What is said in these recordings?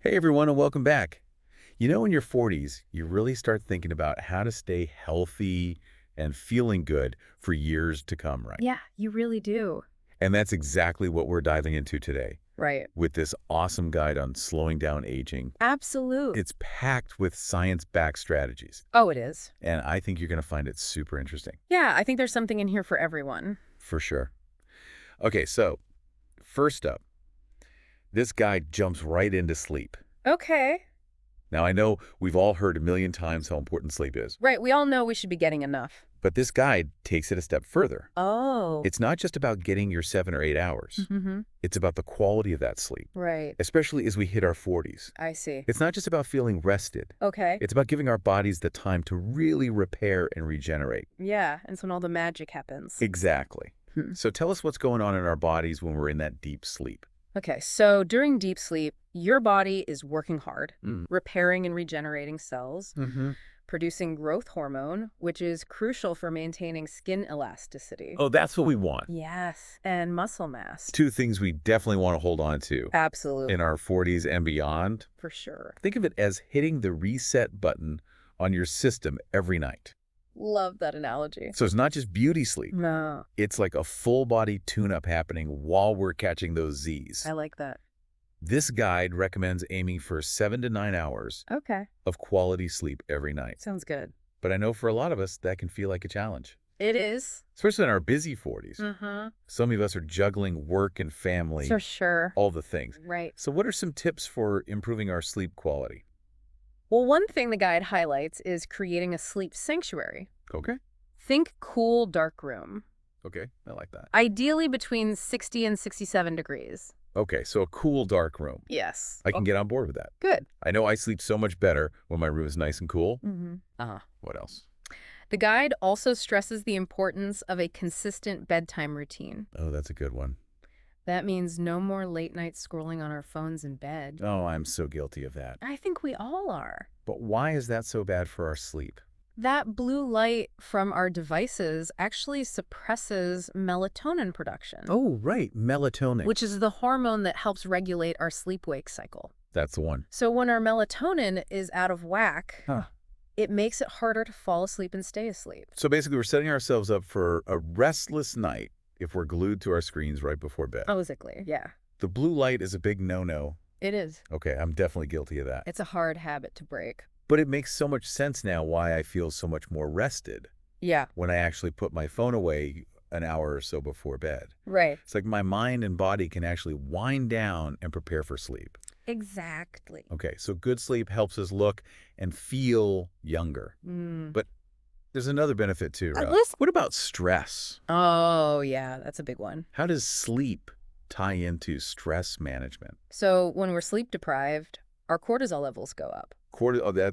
Hey everyone, and welcome back. In your 40s, you really start thinking about how to stay healthy and feeling good for years to come, right? Yeah, you really do. And that's exactly what we're diving into today Right. with this awesome guide on slowing down aging. Absolute. It's packed with science-backed strategies, Oh, it is. and I think you're going to find it super interesting, Yeah, I think there's something in here for everyone. for sure. Okay, so first up, this guide jumps right into sleep. Okay. Now, I know we've all heard a million times how important sleep is, Right, we all know we should be getting enough. but this guide takes it a step further. Oh. It's not just about getting your 7 or 8 hours. Mm-hmm. It's about the quality of that sleep, Right. especially as we hit our 40s. I see. It's not just about feeling rested. Okay. It's about giving our bodies the time to really repair and regenerate. Yeah, and it's when all the magic happens. Exactly. Hmm. So tell us what's going on in our bodies when we're in that deep sleep. Okay, so during deep sleep, your body is working hard, Mm. repairing and regenerating cells, Mm-hmm. producing growth hormone, which is crucial for maintaining skin elasticity. Oh, that's what we want. Yes, and muscle mass. Two things we definitely want to hold on to Absolutely. in our 40s and beyond. For sure. Think of it as hitting the reset button on your system every night. Love that analogy. So it's not just beauty sleep. No, It's like a full-body tune-up happening while we're catching those Z's. I like that. This guide recommends aiming for 7 to 9 hours Okay, of quality sleep every night. sounds good. But I know for a lot of us, that can feel like a challenge, It is. especially in our busy 40s. Mm-hmm. Some of us are juggling work and family, For sure. all the things. Right. So what are some tips for improving our sleep quality? Well, one thing the guide highlights is creating a sleep sanctuary. Okay. Think cool, dark room, Okay, I like that. ideally between 60 and 67 degrees. Okay, so a cool, dark room. Yes. I can get on board with that. Good. I know I sleep so much better when my room is nice and cool. Mm-hmm. Uh-huh. What else? The guide also stresses the importance of a consistent bedtime routine. Oh, that's a good one. That means no more late night scrolling on our phones in bed. Oh, I'm so guilty of that. I think we all are. But why is that so bad for our sleep? That blue light from our devices actually suppresses melatonin production, Oh, right, melatonin. which is the hormone that helps regulate our sleep-wake cycle. That's the one. So when our melatonin is out of whack, Huh. it makes it harder to fall asleep and stay asleep. So basically, we're setting ourselves up for a restless night if we're glued to our screens right before bed. Basically, yeah. The blue light is a big no-no. It is. Okay, I'm definitely guilty of that. It's a hard habit to break. But it makes so much sense now why I feel so much more rested Yeah, when I actually put my phone away an hour or so before bed. right. It's like my mind and body can actually wind down and prepare for sleep. Exactly. Okay, so good sleep helps us look and feel younger. Mm. But there's another benefit too, right? listen- What about stress? Oh, yeah, that's a big one. How does sleep tie into stress management? So when we're sleep deprived, our cortisol levels go up.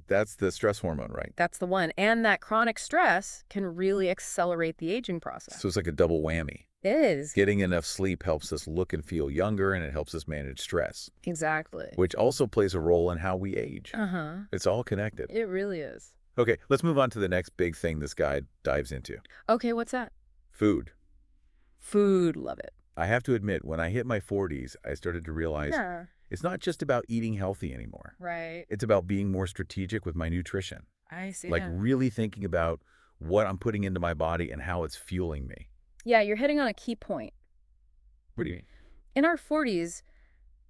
That's the stress hormone, right? That's the one. And that chronic stress can really accelerate the aging process. So it's like a double whammy. It is. Getting enough sleep helps us look and feel younger, and it helps us manage stress, Exactly. which also plays a role in how we age. Uh-huh. It's all connected. It really is. Okay, let's move on to the next big thing this guide dives into. Okay, what's that? Food. Food, love it. I have to admit, when I hit my 40s, I started to realize Yeah. it's not just about eating healthy anymore. Right. It's about being more strategic with my nutrition, I see like that. really thinking about what I'm putting into my body and how it's fueling me. Yeah, you're hitting on a key point. What do you mean? In our 40s,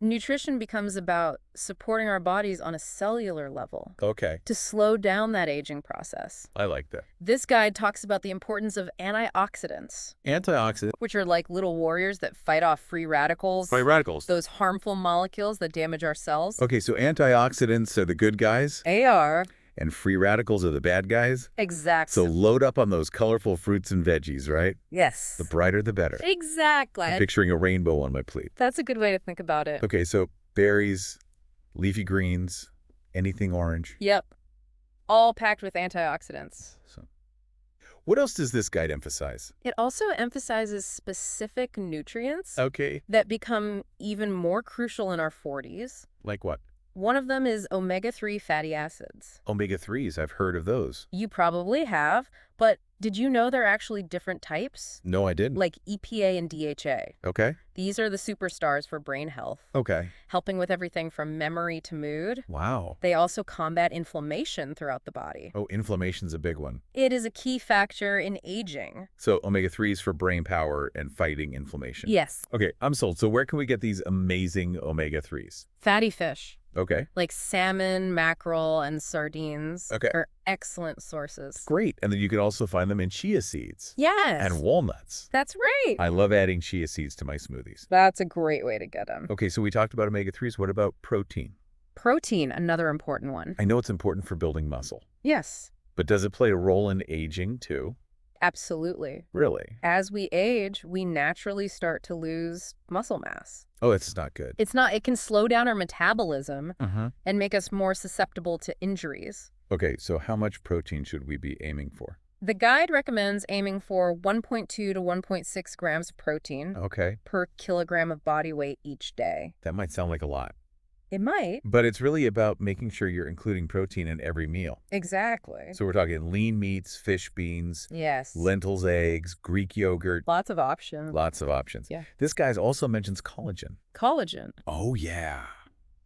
nutrition becomes about supporting our bodies on a cellular level Okay, to slow down that aging process. I like that. This guide talks about the importance of antioxidants, Antioxidant. which are like little warriors that fight off free radicals, Free radicals. those harmful molecules that damage our cells. Okay, so antioxidants are the good guys, AR. and free radicals are the bad guys. Exactly. So load up on those colorful fruits and veggies, right? yes. The brighter, the better. Exactly. I'm picturing a rainbow on my plate. That's a good way to think about it. Okay, so berries, leafy greens, anything orange. Yep. All packed with antioxidants. So, what else does this guide emphasize? It also emphasizes specific nutrients Okay, that become even more crucial in our 40s, like what? One of them is omega-3 fatty acids. Omega-3s, I've heard of those. You probably have, but did you know there are actually different types? No, I didn't. Like EPA and DHA. Okay. These are the superstars for brain health, Okay. helping with everything from memory to mood. Wow. They also combat inflammation throughout the body. Oh, inflammation's a big one. It is a key factor in aging. So omega-3s for brain power and fighting inflammation. Yes. Okay, I'm sold. So where can we get these amazing omega-3s? Fatty fish, Okay. like salmon, mackerel, and sardines, Okay. are excellent sources. Great. And then you can also find them in chia seeds Yes. and walnuts. That's right. I love adding chia seeds to my smoothies. That's a great way to get them. Okay, so we talked about omega-3s. What about protein? Protein, another important one. I know it's important for building muscle, Yes, but does it play a role in aging too? absolutely. Really? As we age, we naturally start to lose muscle mass. Oh, that's not good. It can slow down our metabolism Uh-huh. and make us more susceptible to injuries. Okay, so how much protein should we be aiming for? The guide recommends aiming for 1.2 to 1.6 grams of protein Okay, per kilogram of body weight each day. that might sound like a lot. It might. But it's really about making sure you're including protein in every meal. Exactly. So we're talking lean meats, fish, beans, Yes. lentils, eggs, Greek yogurt, Lots of options. lots of options. Yeah. This guy also mentions collagen. Collagen. Oh, yeah.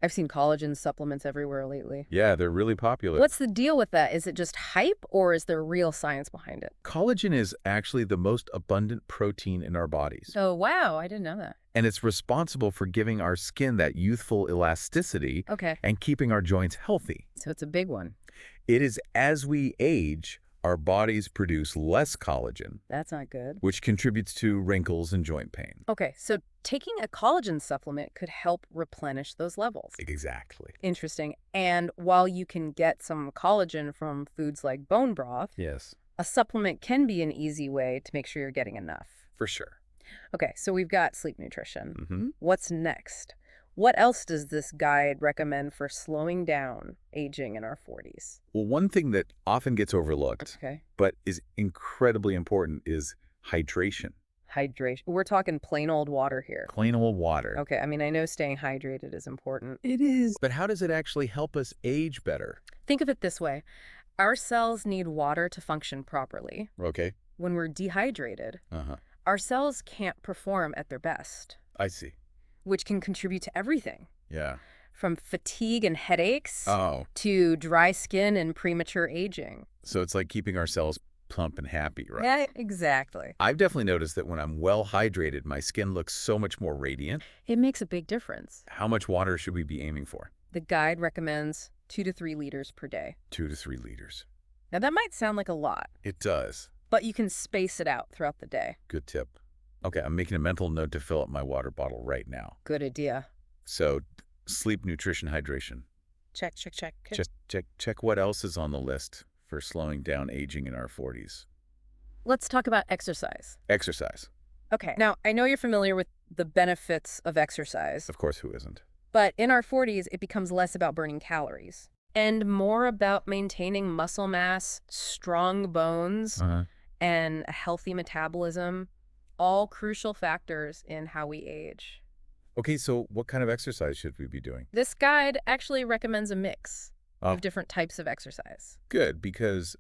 I've seen collagen supplements everywhere lately. Yeah, they're really popular. What's the deal with that? Is it just hype or is there real science behind it? Collagen is actually the most abundant protein in our bodies. Oh, wow. I didn't know that. And it's responsible for giving our skin that youthful elasticity Okay. and keeping our joints healthy. So it's a big one. It is as we age, our bodies produce less collagen, That's not good. which contributes to wrinkles and joint pain. Okay, so taking a collagen supplement could help replenish those levels. Exactly. Interesting. And while you can get some collagen from foods like bone broth, Yes, a supplement can be an easy way to make sure you're getting enough. for sure. Okay, so we've got sleep nutrition. Hmm. What's next? What else does this guide recommend for slowing down aging in our 40s? Well, one thing that often gets overlooked, Okay. but is incredibly important, is hydration. Hydration. We're talking plain old water here. Plain old water. Okay, I mean, I know staying hydrated is important. It is. But how does it actually help us age better? Think of it this way. Our cells need water to function properly. Okay. When we're dehydrated, Uh-huh. our cells can't perform at their best, I see. which can contribute to everything Yeah. from fatigue and headaches Oh, to dry skin and premature aging. so it's like keeping our cells plump and happy, right? Yeah, exactly. I've definitely noticed that when I'm well hydrated, my skin looks so much more radiant. It makes a big difference. How much water should we be aiming for? The guide recommends 2 to 3 liters per day. 2 to 3 liters. Now, that might sound like a lot, It does. but you can space it out throughout the day. Good tip. Okay, I'm making a mental note to fill up my water bottle right now. Good idea. So, sleep, nutrition, hydration. Check, check, check. Check what else is on the list for slowing down aging in our 40s. Let's talk about exercise. Exercise. Okay. Now, I know you're familiar with the benefits of exercise, Of course, who isn't? but in our 40s, it becomes less about burning calories and more about maintaining muscle mass, strong bones, Uh-huh. and a healthy metabolism, all crucial factors in how we age. Okay, so what kind of exercise should we be doing? This guide actually recommends a mix Oh. of different types of exercise. Good, because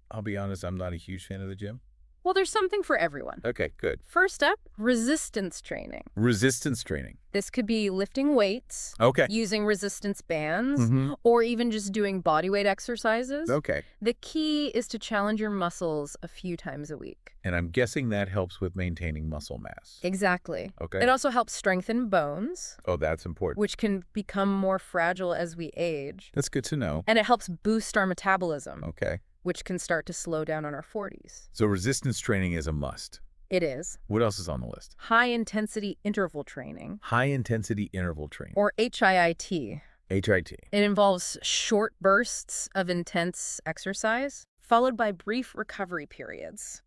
I'll be honest, I'm not a huge fan of the gym. Well, there's something for everyone. Okay, good. First up, resistance training. Resistance training. This could be lifting weights, Okay. using resistance bands, Mm-hmm. or even just doing bodyweight exercises. Okay. The key is to challenge your muscles a few times a week. And I'm guessing that helps with maintaining muscle mass. Exactly. Okay. It also helps strengthen bones, Oh, that's important. which can become more fragile as we age. That's good to know. And it helps boost our metabolism, Okay. which can start to slow down in our 40s. So resistance training is a must. It is. What else is on the list? High-intensity interval training, High-intensity interval training. or HIIT. HIT. It involves short bursts of intense exercise, followed by brief recovery periods.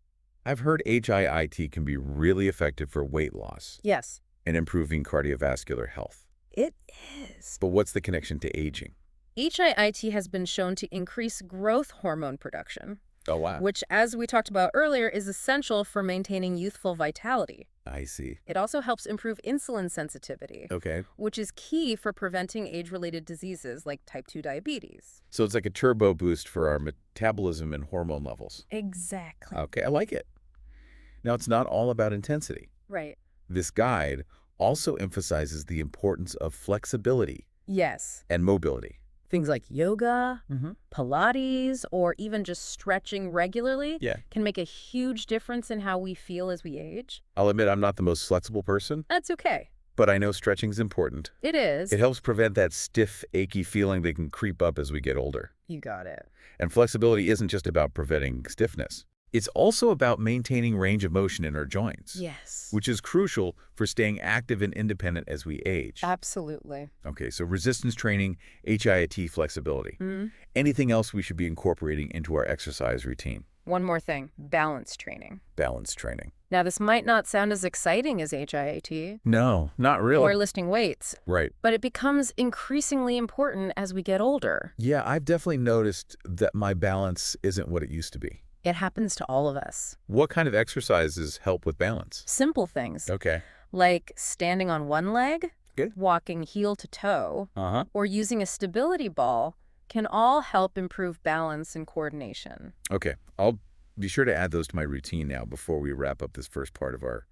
I've heard HIIT can be really effective for weight loss Yes, and improving cardiovascular health. it is. But what's the connection to aging? HIIT has been shown to increase growth hormone production, Oh, wow. which, as we talked about earlier, is essential for maintaining youthful vitality. I see. It also helps improve insulin sensitivity, Okay. which is key for preventing age-related diseases like type 2 diabetes. So it's like a turbo boost for our metabolism and hormone levels. Exactly. Okay, I like it. Now, it's not all about intensity. Right. This guide also emphasizes the importance of flexibility Yes. and mobility. Things like yoga, Mm-hmm. Pilates, or even just stretching regularly Yeah. can make a huge difference in how we feel as we age. I'll admit I'm not the most flexible person, That's okay. but I know stretching's important. It is. It helps prevent that stiff, achy feeling that can creep up as we get older. You got it. And flexibility isn't just about preventing stiffness. It's also about maintaining range of motion in our joints, Yes. which is crucial for staying active and independent as we age. Absolutely. Okay, so resistance training, HIIT flexibility. Anything else we should be incorporating into our exercise routine? One more thing, balance training. Balance training. Now, this might not sound as exciting as HIIT No, not really. or lifting weights, Right. but it becomes increasingly important as we get older. Yeah, I've definitely noticed that my balance isn't what it used to be. It happens to all of us. What kind of exercises help with balance? Simple things Okay. like standing on one leg, Good. walking heel to toe, Uh-huh. or using a stability ball can all help improve balance and coordination. Okay, I'll be sure to add those to my routine now before we wrap up this first part of our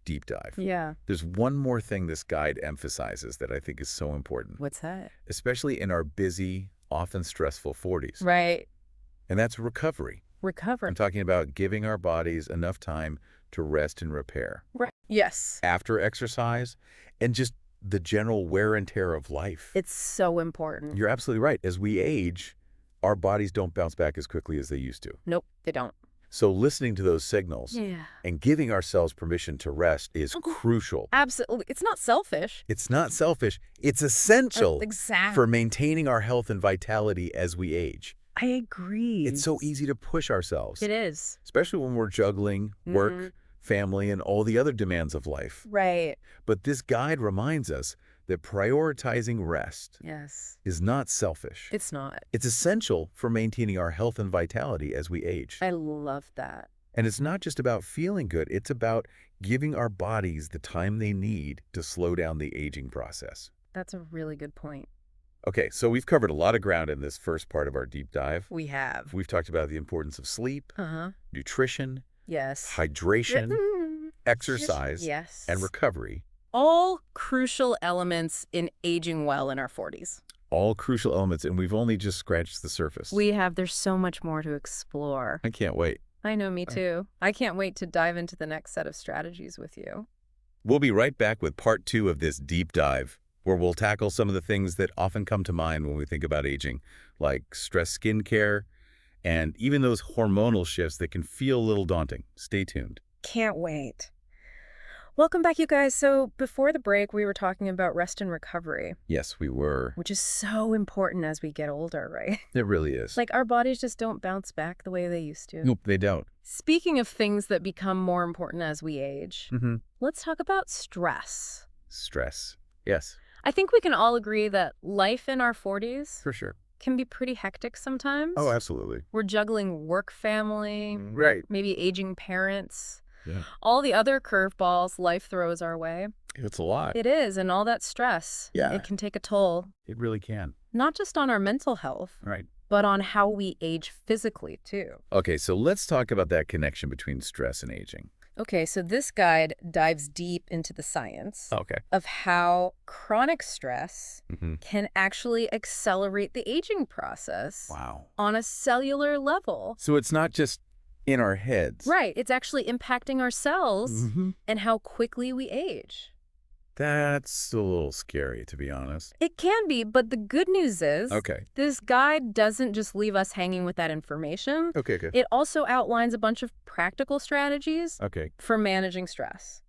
deep dive. Yeah. There's one more thing this guide emphasizes that I think is so important, What's that? especially in our busy, often stressful 40s, Right. and that's recovery. Recover. I'm talking about giving our bodies enough time to rest and repair Right. Yes. after exercise and just the general wear and tear of life. It's so important. You're absolutely right. As we age, our bodies don't bounce back as quickly as they used to. Nope, they don't. So listening to those signals Yeah. and giving ourselves permission to rest is crucial. Absolutely. It's not selfish. It's not selfish. It's essential Exactly. for maintaining our health and vitality as we age. I agree. It's so easy to push ourselves, It is. especially when we're juggling work, family, and all the other demands of life. Right. But this guide reminds us that prioritizing rest Yes. is not selfish. It's not. It's essential for maintaining our health and vitality as we age. I love that. And it's not just about feeling good, it's about giving our bodies the time they need to slow down the aging process. That's a really good point. Okay, so we've covered a lot of ground in this first part of our deep dive. We have. We've talked about the importance of sleep, Uh-huh. nutrition, Yes. hydration, exercise, Yes. and recovery. All crucial elements in aging well in our 40s. All crucial elements, and we've only just scratched the surface. There's so much more to explore. I can't wait. I know, me too. I can't wait to dive into the next set of strategies with you. We'll be right back with part 2 of this deep dive, where we'll tackle some of the things that often come to mind when we think about aging, like stress skincare, and even those hormonal shifts that can feel a little daunting. Stay tuned. Can't wait. Welcome back, you guys. So before the break, we were talking about rest and recovery, Yes, we were. which is so important as we get older, right? It really is. Like our bodies just don't bounce back the way they used to. Nope, they don't. Speaking of things that become more important as we age, Mm-hmm. let's talk about stress. Stress. Yes, I think we can all agree that life in our 40s for sure. can be pretty hectic sometimes. Oh, absolutely. We're juggling work, family, Right. maybe aging parents, Yeah. all the other curveballs life throws our way. It's a lot. It is, and all that stress, Yeah. it can take a toll, It really can. not just on our mental health, Right. but on how we age physically, too. Okay, so let's talk about that connection between stress and aging. Okay, so this guide dives deep into the science Okay. of how chronic stress Mm-hmm. can actually accelerate the aging process Wow. on a cellular level. So it's not just in our heads. Right, it's actually impacting our cells Mm-hmm. and how quickly we age. That's a little scary, to be honest. It can be, but the good news is Okay. this guide doesn't just leave us hanging with that information. Okay, good. It also outlines a bunch of practical strategies Okay. for managing stress,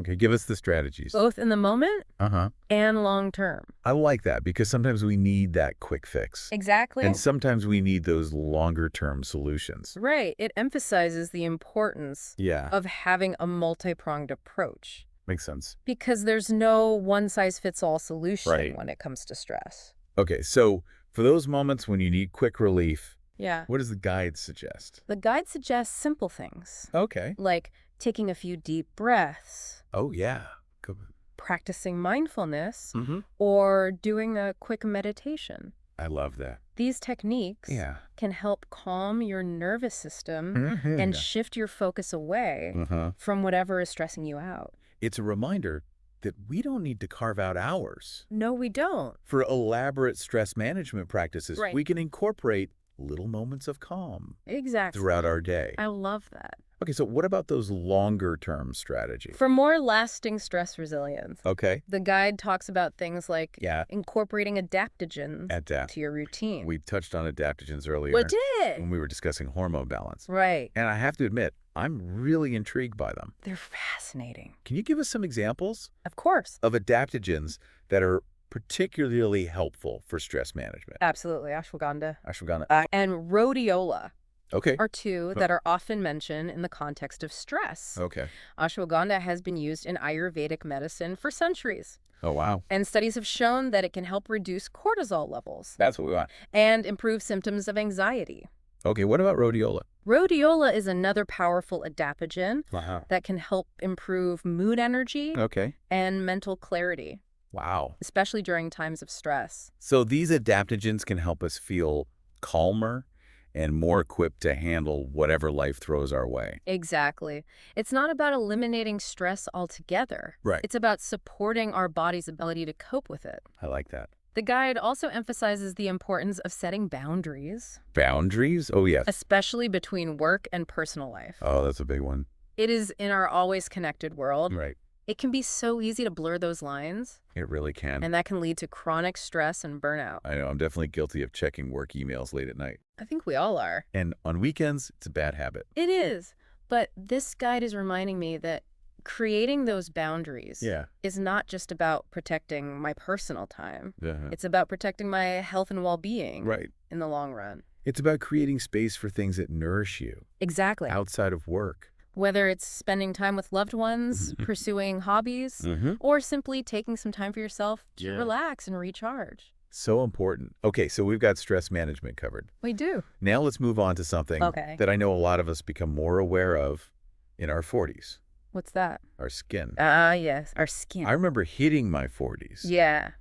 Okay, give us the strategies. both in the moment Uh-huh. and long term. I like that because sometimes we need that quick fix. Exactly. And sometimes we need those longer-term solutions. Right. It emphasizes the importance Yeah, of having a multi-pronged approach makes sense. because there's no one-size-fits-all solution Right. when it comes to stress. Okay, so for those moments when you need quick relief, Yeah. what does the guide suggest? The guide suggests simple things Okay. like taking a few deep breaths, Oh, yeah. practicing mindfulness, Mm-hmm. or doing a quick meditation. I love that. These techniques Yeah. can help calm your nervous system Mhm. and shift your focus away Uh-huh. from whatever is stressing you out. It's a reminder that we don't need to carve out hours No, we don't. for elaborate stress management practices. Right. We can incorporate little moments of calm Exactly. throughout our day. I love that. Okay, so what about those longer-term strategies? For more lasting stress resilience, Okay. the guide talks about things like Yeah. incorporating adaptogens Adapt. to your routine. We touched on adaptogens earlier We did. when we were discussing hormone balance. Right. And I have to admit, I'm really intrigued by them. They're fascinating. Can you give us some examples Of course. of adaptogens that are particularly helpful for stress management? Absolutely. Ashwagandha. Ashwagandha. And rhodiola Okay. are two that are often mentioned in the context of stress. Okay. Ashwagandha has been used in Ayurvedic medicine for centuries, Oh, wow. and studies have shown that it can help reduce cortisol levels That's what we want. and improve symptoms of anxiety. Okay, what about rhodiola? Rhodiola is another powerful adaptogen Wow. that can help improve mood energy Okay. and mental clarity, Wow. especially during times of stress. So these adaptogens can help us feel calmer and more equipped to handle whatever life throws our way. Exactly. It's not about eliminating stress altogether. Right. It's about supporting our body's ability to cope with it. I like that. The guide also emphasizes the importance of setting boundaries, Boundaries? Oh, yes. especially between work and personal life. Oh, that's a big one. It is in our always connected world. Right. It can be so easy to blur those lines, It really can. and that can lead to chronic stress and burnout. I know. I'm definitely guilty of checking work emails late at night. I think we all are. And on weekends, it's a bad habit. It is. But this guide is reminding me that creating those boundaries Yeah. is not just about protecting my personal time. Uh-huh. It's about protecting my health and well-being Right. in the long run. It's about creating space for things that nourish you Exactly. outside of work. Whether it's spending time with loved ones, pursuing hobbies, Mm-hmm. or simply taking some time for yourself to Yeah. relax and recharge. So important. Okay, so we've got stress management covered. We do. Now let's move on to something Okay. that I know a lot of us become more aware of in our 40s, What's that? our skin. Yes. Our skin. I remember hitting my 40s Yeah.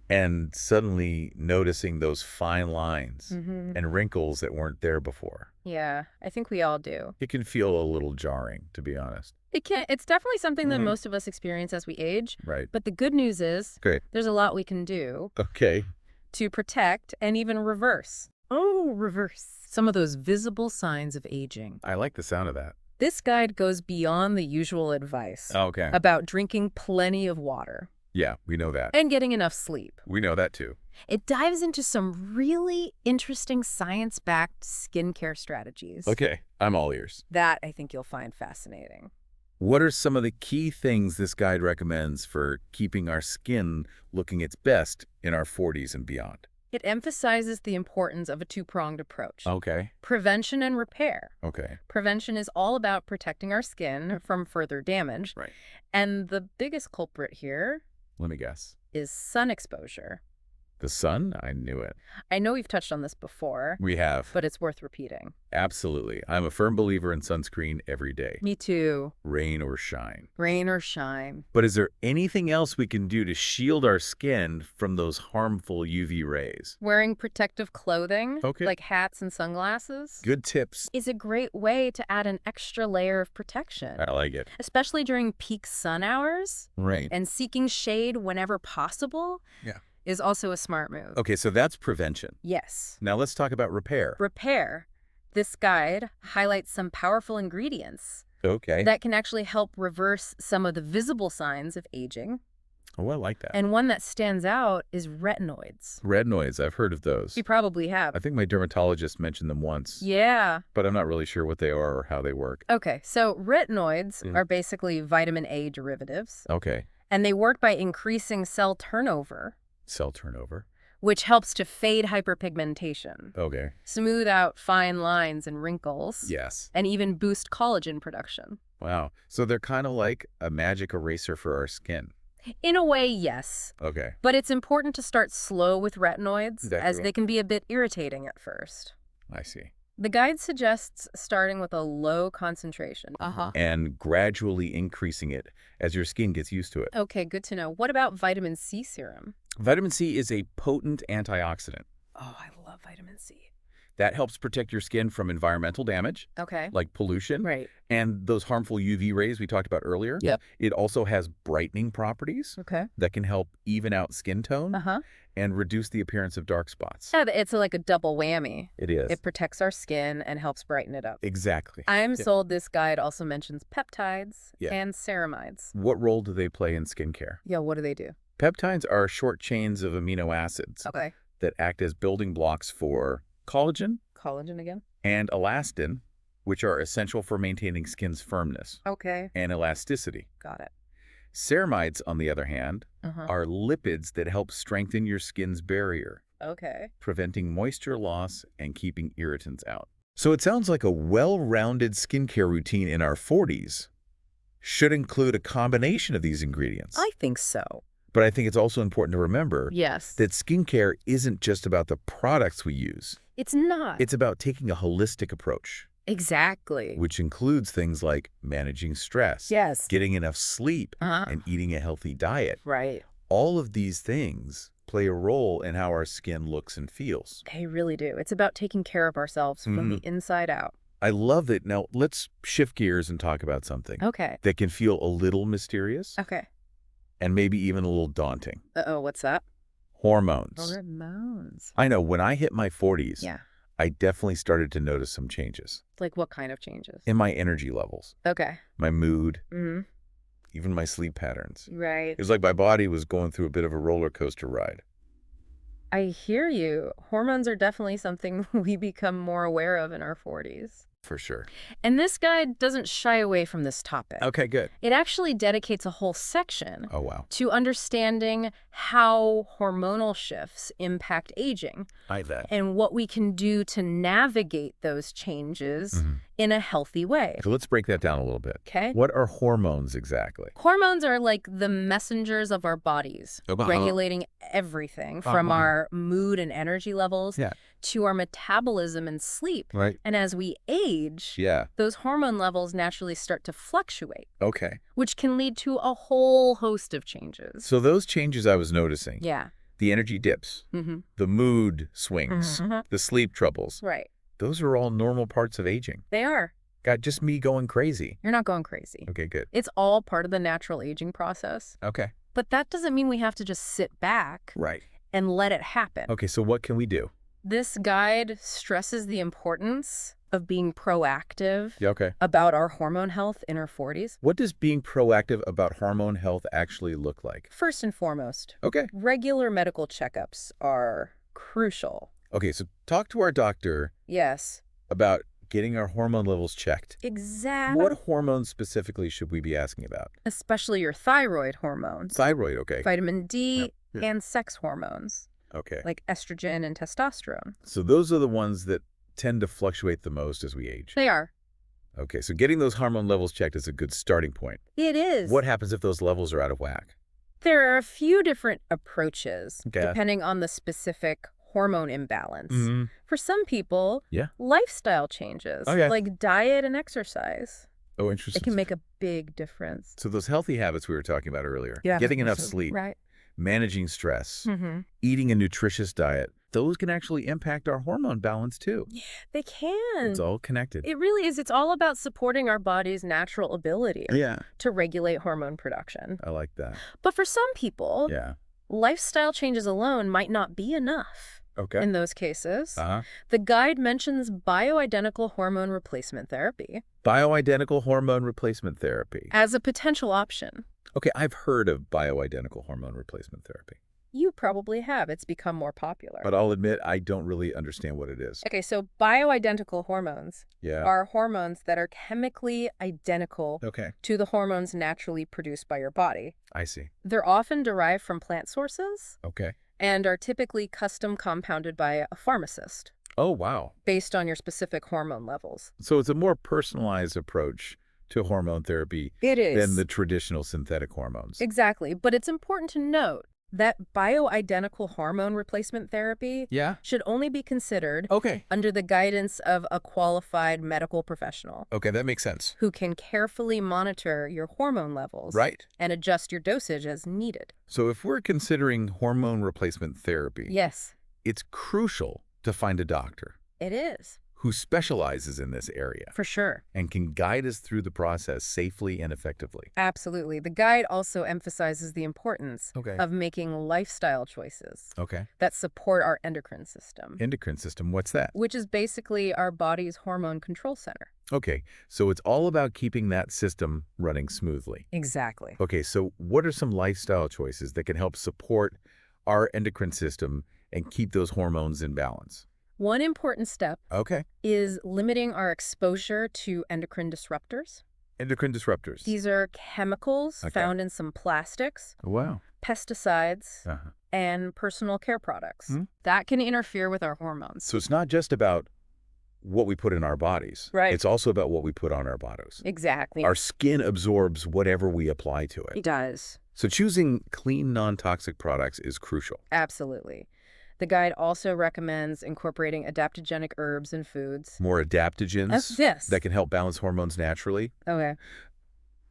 and suddenly noticing those fine lines Mm-hmm. and wrinkles that weren't there before. Yeah. I think we all do. It can feel a little jarring, to be honest. It's definitely something that Mhm. most of us experience as we age. Right. But the good news is Great. there's a lot we can do Okay. to protect and even reverse. Oh, reverse. Some of those visible signs of aging. I like the sound of that. This guide goes beyond the usual advice Okay. about drinking plenty of water Yeah, we know that. and getting enough sleep. We know that too. It dives into some really interesting science-backed skincare strategies Okay, I'm all ears. that I think you'll find fascinating. What are some of the key things this guide recommends for keeping our skin looking its best in our 40s and beyond? It emphasizes the importance of a two-pronged approach. Okay. Prevention and repair. Okay. Prevention is all about protecting our skin from further damage. Right. And the biggest culprit here Let me guess. is sun exposure. The sun? I knew it. I know we've touched on this before, We have. but it's worth repeating. Absolutely. I'm a firm believer in sunscreen every day, Me too. rain or shine. Rain or shine. But is there anything else we can do to shield our skin from those harmful UV rays? Wearing protective clothing, Okay. like hats and sunglasses, Good tips. is a great way to add an extra layer of protection, I like it. especially during peak sun hours. Right. And seeking shade whenever possible Yeah. is also a smart move. Okay, so that's prevention. Yes. Now let's talk about repair. Repair. This guide highlights some powerful ingredients Okay. that can actually help reverse some of the visible signs of aging. Oh, I like that. And one that stands out is retinoids. Retinoids, I've heard of those. You probably have. I think my dermatologist mentioned them once, Yeah. but I'm not really sure what they are or how they work. Okay, so retinoids Mhm. are basically vitamin A derivatives, Okay. and they work by increasing cell turnover, Cell turnover. which helps to fade hyperpigmentation, Okay. smooth out fine lines and wrinkles, Yes. and even boost collagen production. Wow. So they're kind of like a magic eraser for our skin. In a way, yes. Okay. But it's important to start slow with retinoids, That's as true. they can be a bit irritating at first. I see. The guide suggests starting with a low concentration. and gradually increasing it as your skin gets used to it. Okay, good to know. What about vitamin C serum? Vitamin C is a potent antioxidant Oh, I love vitamin C. that helps protect your skin from environmental damage, Okay. like pollution, Right. and those harmful UV rays we talked about earlier. Yep. It also has brightening properties Okay. that can help even out skin tone Uh-huh. and reduce the appearance of dark spots. Yeah, it's like a double whammy. It is. It protects our skin and helps brighten it up. Exactly. I'm Yeah. sold this guide also mentions peptides Yeah. and ceramides. What role do they play in skincare? Yeah, what do they do? Peptides are short chains of amino acids Okay. that act as building blocks for collagen Collagen again? and elastin, which are essential for maintaining skin's firmness Okay. and elasticity. Got it. Ceramides, on the other hand, Uh-huh. are lipids that help strengthen your skin's barrier, Okay. preventing moisture loss and keeping irritants out. So it sounds like a well-rounded skincare routine in our 40s should include a combination of these ingredients. I think so. But I think it's also important to remember Yes. that skincare isn't just about the products we use. It's not. It's about taking a holistic approach, Exactly. which includes things like managing stress, Yes. getting enough sleep, Uh-huh. and eating a healthy diet. Right. All of these things play a role in how our skin looks and feels. They really do. It's about taking care of ourselves from the inside out. I love it. Now, let's shift gears and talk about something Okay. that can feel a little mysterious Okay. and maybe even a little daunting. Uh-oh, what's that? Hormones. Hormones. I know when I hit my 40s, Yeah. I definitely started to notice some changes Like what kind of changes? in my energy levels, Okay. my mood, Mm-hmm. even my sleep patterns. Right. It was like my body was going through a bit of a roller coaster ride. I hear you. Hormones are definitely something we become more aware of in our 40s. For sure. And this guide doesn't shy away from this topic. Okay, good. It actually dedicates a whole section Oh, wow. to understanding how hormonal shifts impact aging I bet. and what we can do to navigate those changes in a healthy way. So let's break that down a little bit. Okay? What are hormones exactly? Hormones are like the messengers of our bodies, Uh-huh. regulating everything from our mood and energy levels Yeah. to our metabolism and sleep. Right. And as we age, Yeah. those hormone levels naturally start to fluctuate, Okay. which can lead to a whole host of changes. So those changes I was noticing, Yeah. the energy dips, Mm-hmm. the mood swings, the sleep troubles, Right. those are all normal parts of aging. They are. Got just me going crazy. You're not going crazy. Okay, good. It's all part of the natural aging process. Okay. But that doesn't mean we have to just sit back Right. and let it happen. Okay, so what can we do? This guide stresses the importance of being proactive Yeah, okay. about our hormone health in our 40s. What does being proactive about hormone health actually look like? First and foremost, Okay. regular medical checkups are crucial. Okay, so talk to our doctor Yes. about getting our hormone levels checked. Exactly. What hormones specifically should we be asking about? Especially your thyroid hormones, Thyroid, okay. vitamin D, Yeah. and sex hormones Okay. like estrogen and testosterone. So those are the ones that tend to fluctuate the most as we age. They are. Okay, so getting those hormone levels checked is a good starting point. It is. What happens if those levels are out of whack? There are a few different approaches Okay. depending on the specific hormone imbalance. Mhm. For some people, Yeah. lifestyle changes, Okay. like diet and exercise, Oh, interesting. it can make a big difference. So those healthy habits we were talking about earlier, Yeah. getting enough sleep, Right. managing stress, Mm-hmm. eating a nutritious diet, those can actually impact our hormone balance too. They can. It's all connected. It really is. It's all about supporting our body's natural ability Yeah. to regulate hormone production. I like that. But for some people, Yeah. lifestyle changes alone might not be enough. Okay. In those cases, Uh-huh. the guide mentions bioidentical hormone replacement therapy Bioidentical hormone replacement therapy. as a potential option. Okay, I've heard of bioidentical hormone replacement therapy, You probably have. It's become more popular. but I'll admit I don't really understand what it is. Okay, so bioidentical hormones Yeah. are hormones that are chemically identical Okay, to the hormones naturally produced by your body. I see. They're often derived from plant sources Okay. and are typically custom compounded by a pharmacist Oh, wow. based on your specific hormone levels. So it's a more personalized approach to hormone therapy It is. than the traditional synthetic hormones. Exactly. But it's important to note That bioidentical hormone replacement therapy Yeah? should only be considered Okay. under the guidance of a qualified medical professional Okay, that makes sense. who can carefully monitor your hormone levels Right. and adjust your dosage as needed. So if we're considering hormone replacement therapy, Yes, it's crucial to find a doctor it is, who specializes in this area for sure. and can guide us through the process safely and effectively. Absolutely. The guide also emphasizes the importance Okay. of making lifestyle choices Okay. that support our endocrine system, Endocrine system, what's that? which is basically our body's hormone control center. Okay, so it's all about keeping that system running smoothly. Exactly. Okay, so what are some lifestyle choices that can help support our endocrine system and keep those hormones in balance? One important step Okay. is limiting our exposure to endocrine disruptors. Endocrine disruptors. These are chemicals Okay. found in some plastics, Wow. pesticides, Uh-huh. and personal care products Hmm. that can interfere with our hormones. So it's not just about what we put in our bodies. Right. It's also about what we put on our bodies. Exactly. Our skin absorbs whatever we apply to It it. does. So choosing clean, non-toxic products is crucial. Absolutely. The guide also recommends incorporating adaptogenic herbs and foods. More adaptogens Yes. that can help balance hormones naturally. Okay.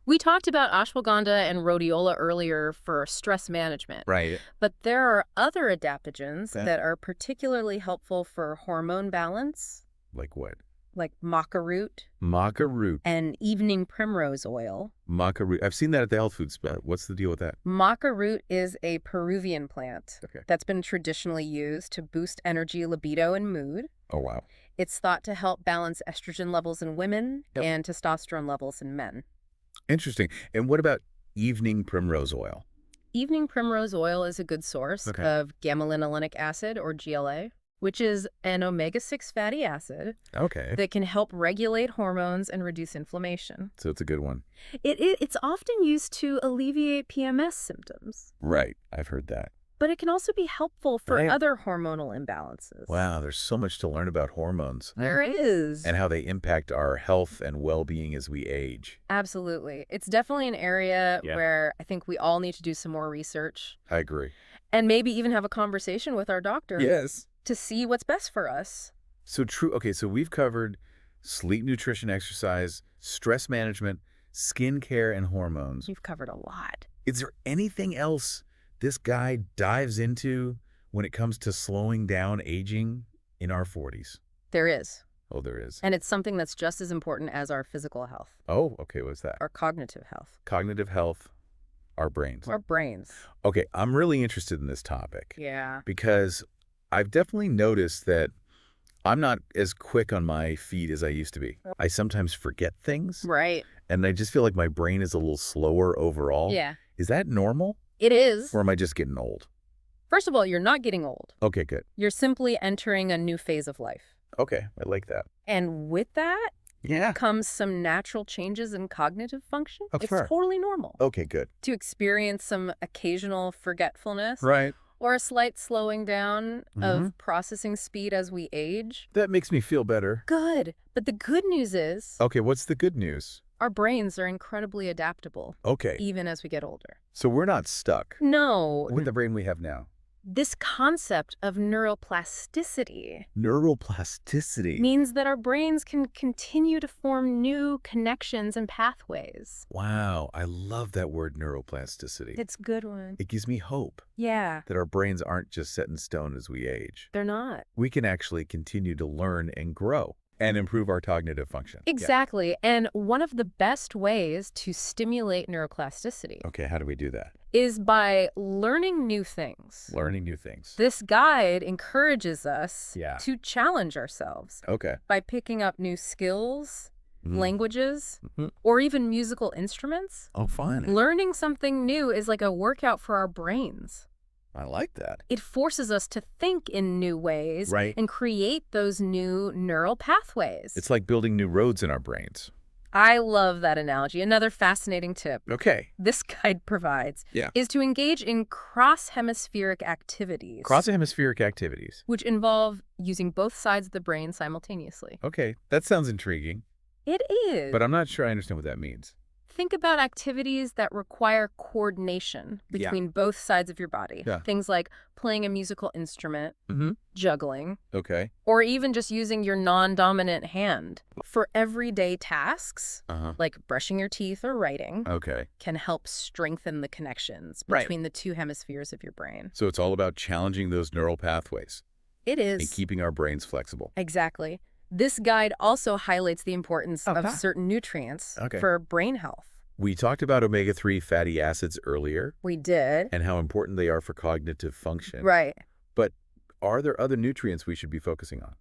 We talked about ashwagandha and rhodiola earlier for stress management, Right. but there are other adaptogens That- that are particularly helpful for hormone balance, Like what? like maca root Maca root. and evening primrose oil. Maca root. I've seen that at the health food spot. What's the deal with that? Maca root is a Peruvian plant Okay. that's been traditionally used to boost energy, libido, and mood. Oh, wow. It's thought to help balance estrogen levels in women Yep. and testosterone levels in men. Interesting. And what about evening primrose oil? Evening primrose oil is a good source Okay. of gamma-linolenic acid, or GLA, which is an omega-6 fatty acid Okay. that can help regulate hormones and reduce inflammation. So it's a good one. It's often used to alleviate PMS symptoms, Right. I've heard that. but it can also be helpful for Right. other hormonal imbalances. Wow, there's so much to learn about hormones There is. and how they impact our health and well-being as we age. Absolutely. It's definitely an area Yeah. where I think we all need to do some more research I agree. and maybe even have a conversation with our doctor Yes. to see what's best for us. So true. Okay, so we've covered sleep, nutrition, exercise, stress management, skincare, and hormones. We've covered a lot. Is there anything else this guide dives into when it comes to slowing down aging in our 40s? There is. Oh, there is. And it's something that's just as important as our physical health, Oh, okay, what's that? our cognitive health, Cognitive health, our brains. our brains. Okay, I'm really interested in this topic Yeah. because I've definitely noticed that I'm not as quick on my feet as I used to be. I sometimes forget things, Right. and I just feel like my brain is a little slower overall. Yeah. Is that normal, It is. or am I just getting old? First of all, you're not getting old. Okay, good. You're simply entering a new phase of life. Okay, I like that. And with that Yeah. comes some natural changes in cognitive function. Oh, It's sure. totally normal Okay, good. to experience some occasional forgetfulness Right. or a slight slowing down of processing speed as we age. That makes me feel better. Good. But the good news is Okay, what's the good news? our brains are incredibly adaptable, Okay, even as we get older. so we're not stuck No, with the brain we have now. this concept of neuroplasticity Neuroplasticity. means that our brains can continue to form new connections and pathways. Wow, I love that word neuroplasticity. It's a good one. It gives me hope Yeah, that our brains aren't just set in stone as we age. they're not. We can actually continue to learn and grow and improve our cognitive function. Yeah. Exactly. And one of the best ways to stimulate neuroplasticity Okay, how do we do that? is by learning new things. Learning new things. This guide encourages us Yeah. to challenge ourselves Okay. by picking up new skills, Mhm. languages, Mhm. or even musical instruments. Oh, fun. Learning something new is like a workout for our brains. I like that. It forces us to think in new ways Right. and create those new neural pathways. It's like building new roads in our brains. I love that analogy. Another fascinating tip Okay. this guide provides Yeah. is to engage in cross-hemispheric activities, Cross-hemispheric activities. which involve using both sides of the brain simultaneously. Okay, that sounds intriguing, It is. but I'm not sure I understand what that means. Think about activities that require coordination Yeah. between both sides of your body. Yeah. Things like playing a musical instrument, Mm-hmm. juggling, Okay. or even just using your non-dominant hand. For everyday tasks, Uh-huh. like brushing your teeth or writing, Okay. can help strengthen the connections Right. between the two hemispheres of your brain. So it's all about challenging those neural pathways It and is. keeping our brains flexible. Exactly. This guide also highlights the importance of Okay. certain nutrients Okay. for brain health. We talked about omega-3 fatty acids earlier We did. and how important they are for cognitive function. Right. But are there other nutrients we should be focusing on?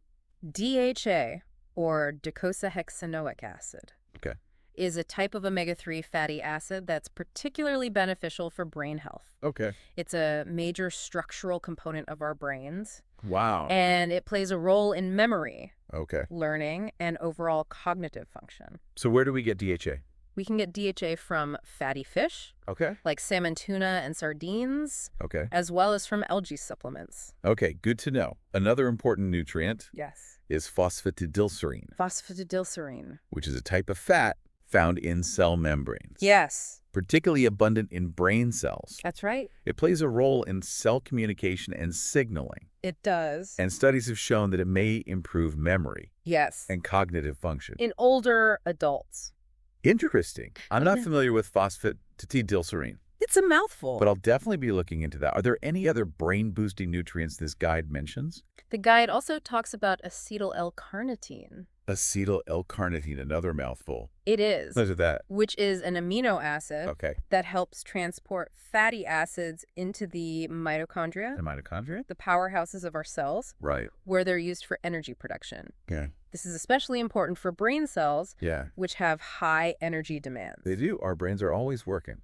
DHA, or docosahexaenoic acid, Okay. is a type of omega-3 fatty acid that's particularly beneficial for brain health. Okay. It's a major structural component of our brains, Wow. and it plays a role in memory, Okay. learning, and overall cognitive function. So where do we get DHA? We can get DHA from fatty fish, Okay. like salmon, tuna, and sardines, Okay. as well as from algae supplements. Okay, good to know. Another important nutrient Yes. is phosphatidylserine, Phosphatidylserine. which is a type of fat found in cell membranes. Yes, Particularly abundant in brain cells. that's right. It plays a role in cell communication and signaling, It does. and studies have shown that it may improve memory Yes. and cognitive function. In older adults. Interesting. I'm not Yeah. familiar with phosphatidylserine, It's a mouthful. but I'll definitely be looking into that. Are there any other brain-boosting nutrients this guide mentions? The guide also talks about acetyl L-carnitine. Acetyl L-carnitine, another mouthful. It is, Look at that. which is an amino acid Okay. that helps transport fatty acids into the mitochondria, The mitochondria? the powerhouses of our cells, Right. where they're used for energy production. Yeah. This is especially important for brain cells, Yeah. which have high energy demands. They do. Our brains are always working.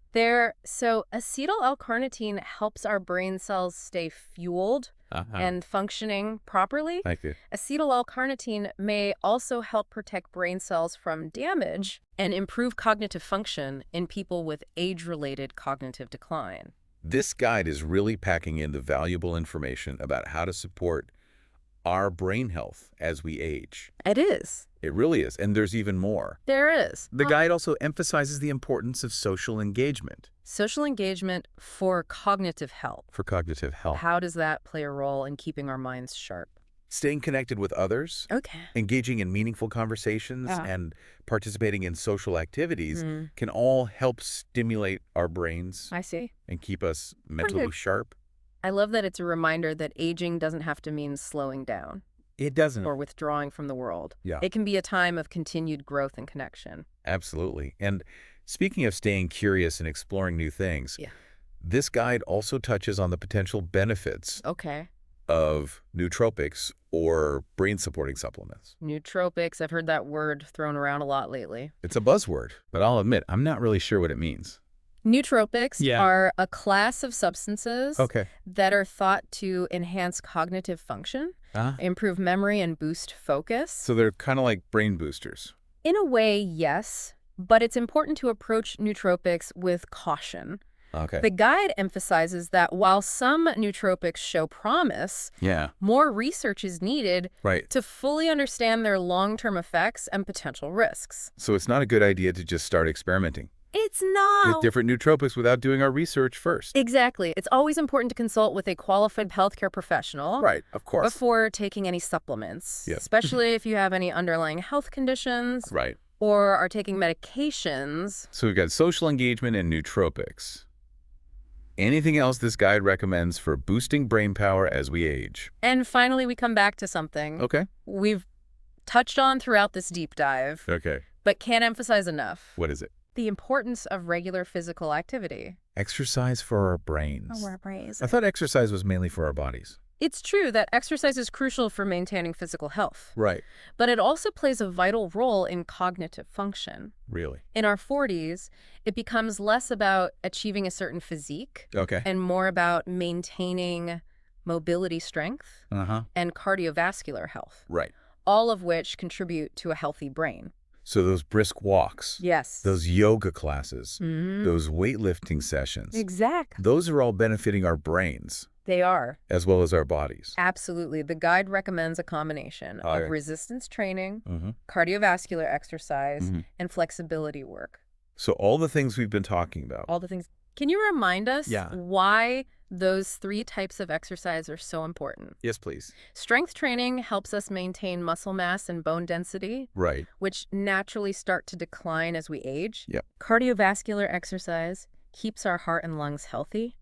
So acetyl L-carnitine helps our brain cells stay fueled and functioning properly. Thank you. Acetyl L-carnitine may also help protect brain cells from damage and improve cognitive function in people with age-related cognitive decline. This guide is really packing in the valuable information about how to support our brain health as we age. It is. It really is. And there's even more. There is. The guide also emphasizes the importance of social engagement Social engagement for cognitive health. for cognitive health. How does that play a role in keeping our minds sharp? Staying connected with others, Okay. engaging in meaningful conversations, Yeah. and participating in social activities Mm, can all help stimulate our brains I see. and keep us mentally good. sharp. I love that it's a reminder that aging doesn't have to mean slowing down It doesn't. or withdrawing from the world. Yeah. It can be a time of continued growth and connection. Absolutely. And speaking of staying curious and exploring new things, Yeah. this guide also touches on the potential benefits Okay. of nootropics or brain-supporting supplements. Nootropics, I've heard that word thrown around a lot lately. It's a buzzword, but I'll admit, I'm not really sure what it means. Nootropics Yeah. are a class of substances Okay. that are thought to enhance cognitive function, improve memory, and boost focus. So they're kind of like brain boosters. In a way, yes, but it's important to approach nootropics with caution. Okay. The guide emphasizes that while some nootropics show promise, Yeah. more research is needed Right. to fully understand their long-term effects and potential risks. So it's not a good idea to just start experimenting It's not. with different nootropics without doing our research first. Exactly. It's always important to consult with a qualified healthcare professional Right, of course. before taking any supplements, Yep. especially if you have any underlying health conditions Right. or are taking medications. So we've got social engagement and nootropics. Anything else this guide recommends for boosting brain power as we age? And finally, we come back to something Okay. we've touched on throughout this deep dive, Okay. but can't emphasize enough. What is it? The importance of regular physical activity. Exercise for our brains. brains. I thought exercise was mainly for our bodies. It's true that exercise is crucial for maintaining physical health, Right. but it also plays a vital role in cognitive function. Really? In our 40s, it becomes less about achieving a certain physique Okay. and more about maintaining mobility strength Uh-huh. and cardiovascular health, Right. all of which contribute to a healthy brain. So those brisk walks, Yes. those yoga classes, Mhm. those weightlifting sessions, Exactly. those are all benefiting our brains They are. as well as our bodies. Absolutely. The guide recommends a combination Okay. of resistance training, Mm-hmm. cardiovascular exercise, Mhm. and flexibility work. So all the things we've been talking about. All the things. Can you remind us Yeah. why those 3 types of exercise are so important? Yes, please. Strength training helps us maintain muscle mass and bone density, Right. which naturally start to decline as we age. Yep. Cardiovascular exercise keeps our heart and lungs healthy,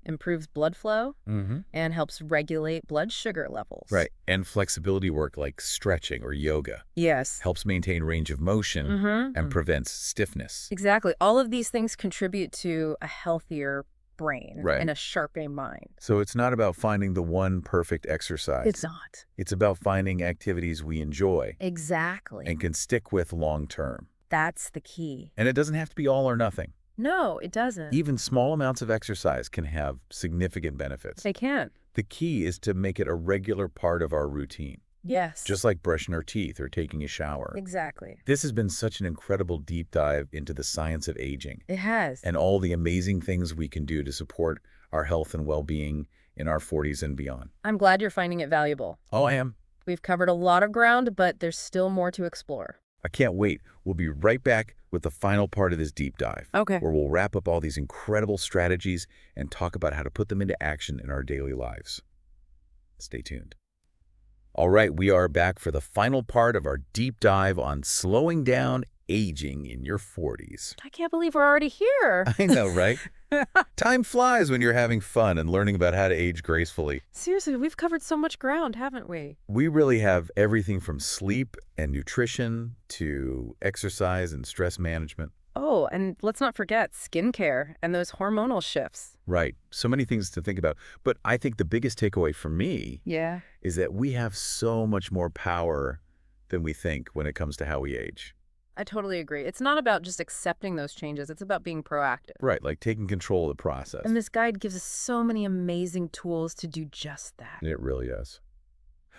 improves blood flow, and helps regulate blood sugar levels. Right. And flexibility work like stretching or yoga Yes. helps maintain range of motion and prevents stiffness. Exactly. All of these things contribute to a healthier brain Right. and a sharper mind. So it's not about finding the one perfect exercise. It's not. It's about finding activities we enjoy Exactly. and can stick with long term. That's the key. And it doesn't have to be all or nothing. No, it doesn't. Even small amounts of exercise can have significant benefits. They can. The key is to make it a regular part of our routine, Yes. just like brushing our teeth or taking a shower. Exactly. This has been such an incredible deep dive into the science of aging It has. and all the amazing things we can do to support our health and well-being in our 40s and beyond. I'm glad you're finding it valuable. Oh, I am. We've covered a lot of ground, but there's still more to explore. I can't wait. We'll be right back with the final part of this deep dive, Okay. where we'll wrap up all these incredible strategies and talk about how to put them into action in our daily lives. Stay tuned. All right, we are back for the final part of our deep dive on slowing down aging in your 40s. I can't believe we're already here. I know, right? Time flies when you're having fun and learning about how to age gracefully. Seriously, we've covered so much ground, haven't we? We really have everything from sleep and nutrition to exercise and stress management. Oh, and let's not forget skincare and those hormonal shifts. Right. So many things to think about. But I think the biggest takeaway for me Yeah. is that we have so much more power than we think when it comes to how we age. I totally agree. It's not about just accepting those changes. It's about being proactive. Right, like taking control of the process. And this guide gives us so many amazing tools to do just that. It really is.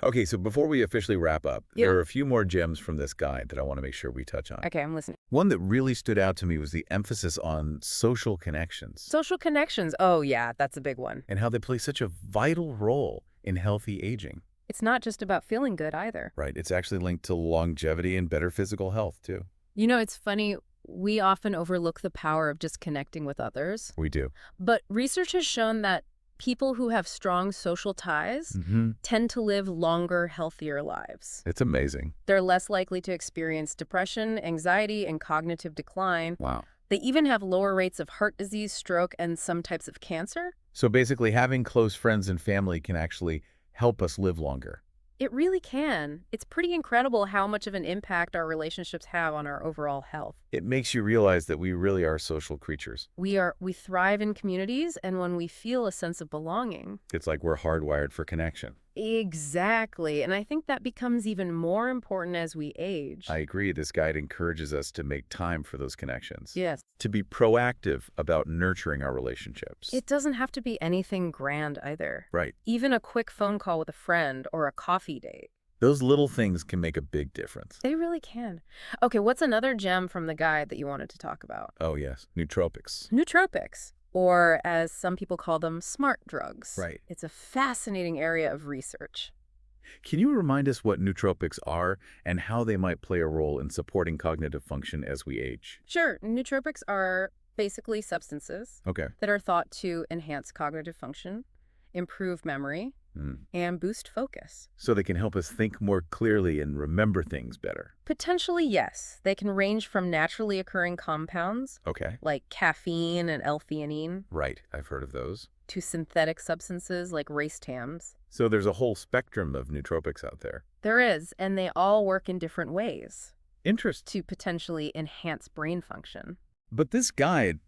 Okay, so before we officially wrap up, Yeah. there are a few more gems from this guide that I want to make sure we touch on. Okay, I'm listening. One that really stood out to me was the emphasis on social connections Social connections. Oh, yeah, that's a big one. and how they play such a vital role in healthy aging. It's not just about feeling good either. Right, it's actually linked to longevity and better physical health, too. You know, it's funny. We often overlook the power of just connecting with others. We do. But research has shown that people who have strong social ties tend to live longer, healthier lives. It's amazing. They're less likely to experience depression, anxiety, and cognitive decline. Wow. They even have lower rates of heart disease, stroke, and some types of cancer. So basically, having close friends and family can actually help us live longer. It really can. It's pretty incredible how much of an impact our relationships have on our overall health. It makes you realize that we really are social creatures. We thrive in communities, and when we feel a sense of belonging. It's like we're hardwired for connection. Exactly. And I think that becomes even more important as we age. I agree. This guide encourages us to make time for those connections. Yes. To be proactive about nurturing our relationships. It doesn't have to be anything grand either. Right. Even a quick phone call with a friend or a coffee date. Those little things can make a big difference. They really can. Okay, what's another gem from the guide that you wanted to talk about? Oh, yes. Nootropics. Nootropics, or as some people call them, smart drugs. Right. It's a fascinating area of research. Can you remind us what nootropics are and how they might play a role in supporting cognitive function as we age? Sure, nootropics are basically substances Okay. that are thought to enhance cognitive function, improve memory, and boost focus. So they can help us think more clearly and remember things better. Potentially, yes. They can range from naturally occurring compounds, Okay. like caffeine and L-theanine, Right. I've heard of those. to synthetic substances like racetams. So there's a whole spectrum of nootropics out there. There is, and they all work in different ways Interest. to potentially enhance brain function. But this guide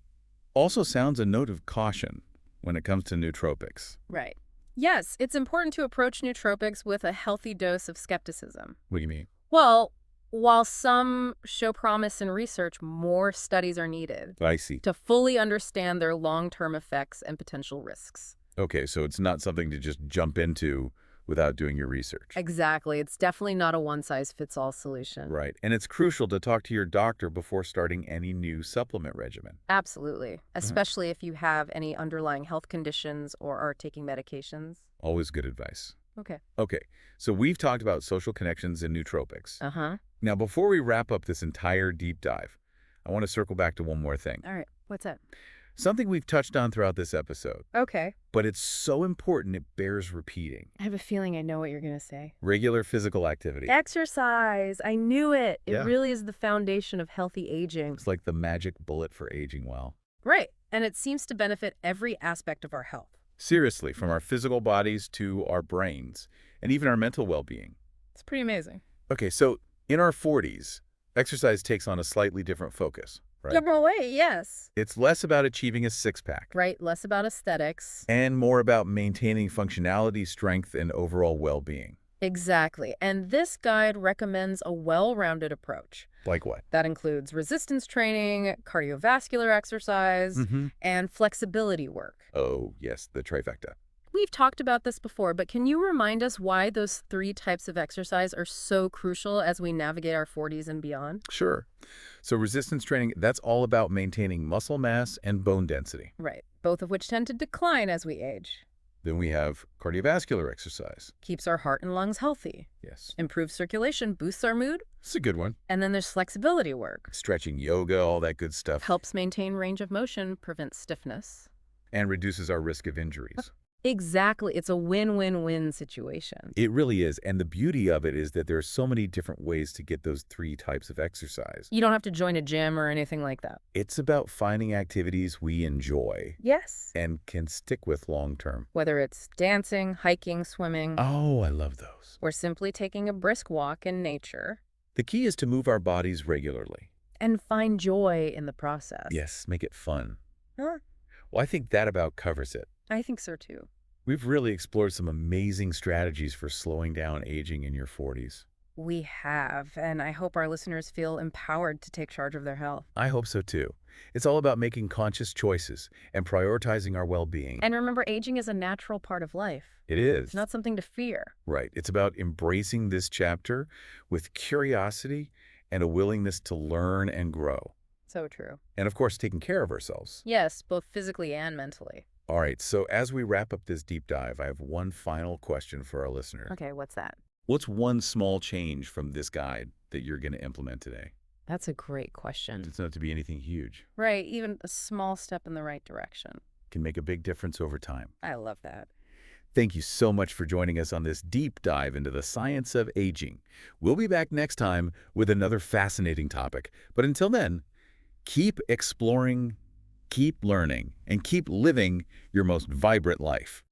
also sounds a note of caution when it comes to nootropics. Right. Yes, it's important to approach nootropics with a healthy dose of skepticism. What do you mean? Well, while some show promise in research, more studies are needed I see. to fully understand their long-term effects and potential risks. Okay, so it's not something to just jump into without doing your research. Exactly. It's definitely not a one-size-fits-all solution. Right. And it's crucial to talk to your doctor before starting any new supplement regimen. Absolutely. Especially if you have any underlying health conditions or are taking medications. Always good advice. Okay. Okay, so we've talked about social connections and nootropics. Uh-huh. Now, before we wrap up this entire deep dive, I want to circle back to one more thing. All right. What's that? Something we've touched on throughout this episode, Okay. but it's so important it bears repeating. I have a feeling I know what you're going to say. Regular physical activity. Exercise. I knew it. It Yeah. really is the foundation of healthy aging. It's like the magic bullet for aging well. Right. And it seems to benefit every aspect of our health. Seriously, from our physical bodies to our brains, and even our mental well-being. It's pretty amazing. Okay, so in our 40s, exercise takes on a slightly different focus, right? Different way, yes. It's less about achieving a six-pack Right. Less about aesthetics. and more about maintaining functionality, strength, and overall well-being. Exactly. And this guide recommends a well-rounded approach. Like what? That includes resistance training, cardiovascular exercise, and flexibility work. Oh, yes, the trifecta. We've talked about this before, but can you remind us why those 3 types of exercise are so crucial as we navigate our 40s and beyond? Sure. So resistance training, that's all about maintaining muscle mass and bone density. Right. Both of which tend to decline as we age. Then we have cardiovascular exercise. Keeps our heart and lungs healthy. Yes. Improves circulation, boosts our mood. It's a good one. And then there's flexibility work. Stretching, yoga, all that good stuff. Helps maintain range of motion, prevents stiffness. And reduces our risk of injuries. Exactly. It's a win-win-win situation. It really is. And the beauty of it is that there are so many different ways to get those 3 types of exercise. You don't have to join a gym or anything like that. It's about finding activities we enjoy Yes. and can stick with long term. Whether it's dancing, hiking, swimming, Oh, I love those. or simply taking a brisk walk in nature, The key is to move our bodies regularly. and find joy in the process. Yes, make it fun. Huh? Well, I think that about covers it. I think so too. We've really explored some amazing strategies for slowing down aging in your 40s. We have, and I hope our listeners feel empowered to take charge of their health. I hope so too. It's all about making conscious choices and prioritizing our well-being. And remember, aging is a natural part of life. It is. It's not something to fear. Right. It's about embracing this chapter with curiosity and a willingness to learn and grow. So true. And of course, taking care of ourselves. Yes, both physically and mentally. All right, so as we wrap up this deep dive, I have one final question for our listeners. Okay, what's that? What's one small change from this guide that you're going to implement today? That's a great question. It doesn't have to be anything huge. Right, even a small step in the right direction. Can make a big difference over time. I love that. Thank you so much for joining us on this deep dive into the science of aging. We'll be back next time with another fascinating topic. But until then, keep exploring, keep learning, and keep living your most vibrant life.